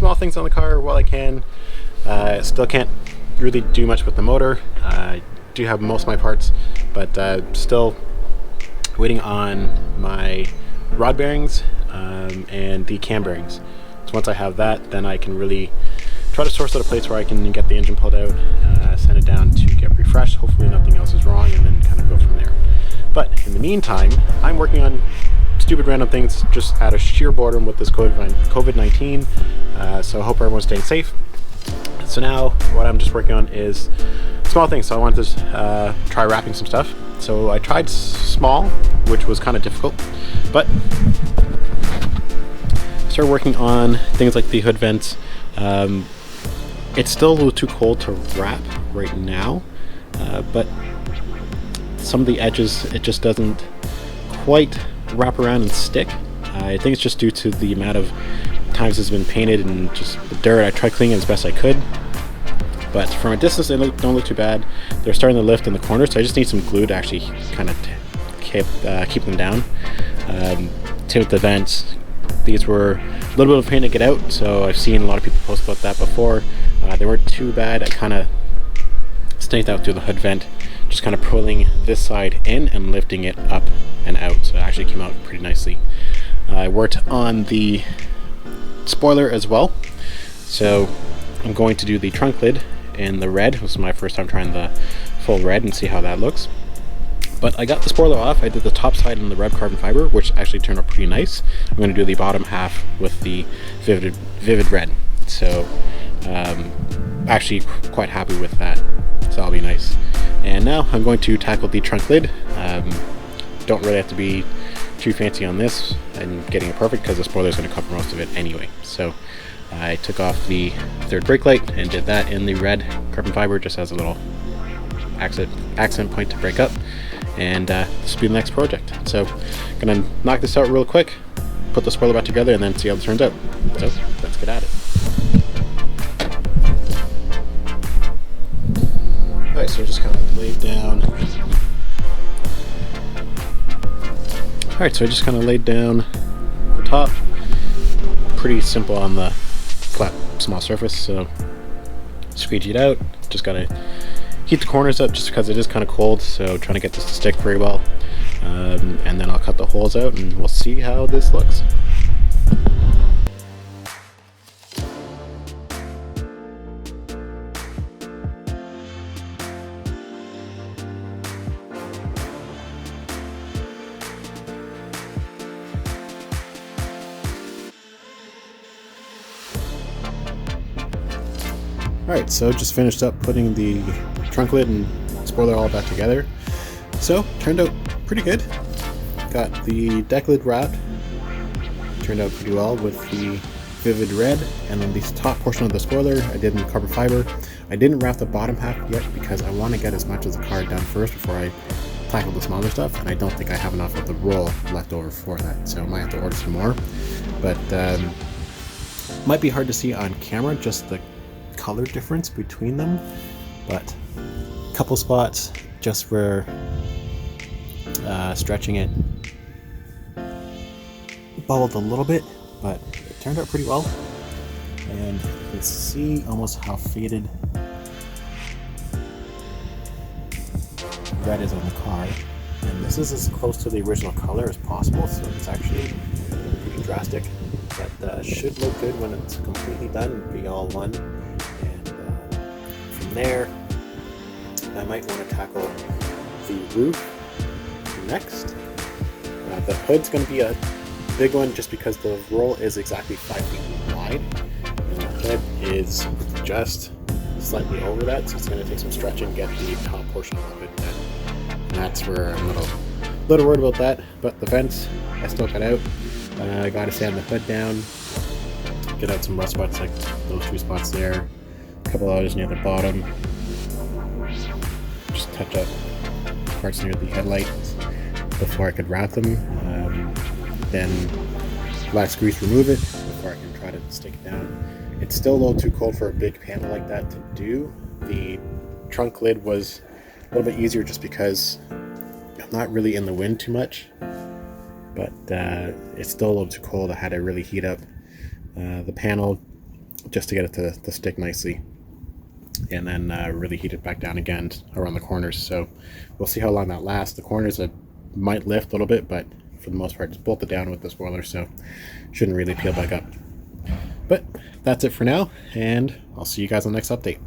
small things on the car while I can. Still can't really do much with the motor. I do have most of my parts, but still waiting on my rod bearings and the cam bearings. So once I have that, then I can really try to source out a place where I can get the engine pulled out, send it down to get refreshed. Hopefully nothing else is wrong, and then kind of go from there. But in the meantime, I'm working on stupid random things just out of sheer boredom with this COVID-19. So I hope everyone's staying safe. So now what I'm just working on is small things. So I wanted to try wrapping some stuff. So I tried small, which was kind of difficult, but started working on things like the hood vents. It's still a little too cold to wrap right now, but some of the edges, it just doesn't quite wrap around and stick. I think it's just due to the amount of times it's been painted and just the dirt. I tried cleaning it as best I could, but from a distance they don't look too bad. They're starting to lift in the corners, so I just need some glue to actually kind of keep them down. Same with the vents. These were a little bit of pain to get out, so I've seen a lot of people post about that before. They weren't too bad. I kind of snaked out through the hood vent, just kind of pulling this side in and lifting it up and out, so it actually came out pretty nicely. I worked on the spoiler as well, so I'm going to do the trunk lid in the red. This is my first time trying the full red and see how that looks. But I got the spoiler off. I did the top side in the red carbon fiber, which actually turned out pretty nice. I'm going to do the bottom half with the vivid red. So actually quite happy with that. So that'll be nice. And now I'm going to tackle the trunk lid. Don't really have to be too fancy on this and getting it perfect because the spoiler is going to cover most of it anyway. So I took off the third brake light and did that in the red carbon fiber just as a little accent point to break up. And this will be the next project. So I'm gonna knock this out real quick, put the spoiler back together, and then see how this turns out. So let's get at it. Alright, so just kind of laid down. Alright, so I just kind of laid down the top. Pretty simple on the flat, small surface, so squeegee it out. Just gotta heat the corners up just because it is kind of cold, so trying to get this to stick very well. And then I'll cut the holes out and we'll see how this looks. Alright, so just finished up putting the trunk lid and spoiler all back together. So, turned out pretty good. Got the deck lid wrapped. Turned out pretty well with the vivid red. And then the top portion of the spoiler I did in carbon fiber. I didn't wrap the bottom half yet because I want to get as much of the car done first before I tackle the smaller stuff. And I don't think I have enough of the roll left over for that. So I might have to order some more. But might be hard to see on camera, just the color difference between them, but a couple spots just where stretching it bubbled a little bit, but it turned out pretty well. And you can see almost how faded red is on the car, and this is as close to the original color as possible, so it's actually pretty drastic. But should look good when it's completely done and be all one. From there, I might want to tackle the roof next. The hood's going to be a big one just because the roll is exactly 5 feet wide, and the hood is just slightly over that, so it's going to take some stretching to get the top portion of the hood done. And that's where I'm a little worried about that, but the vents I still got out. I got to sand the hood down, get out some rust spots like those 2 spots there, a couple others near the bottom, just touch up parts near the headlights before I could wrap them, then wax grease remove it before I can try to stick it down. It's still a little too cold for a big panel like that to do. The trunk lid was a little bit easier just because I'm not really in the wind too much, but it's still a little too cold. I had to really heat up the panel just to get it to stick nicely, and then really heat it back down again around the corners. So we'll see how long that lasts. The corners might lift a little bit, but for the most part it's bolted down with the spoiler, so shouldn't really peel back up. But that's it for now, and I'll see you guys on the next update.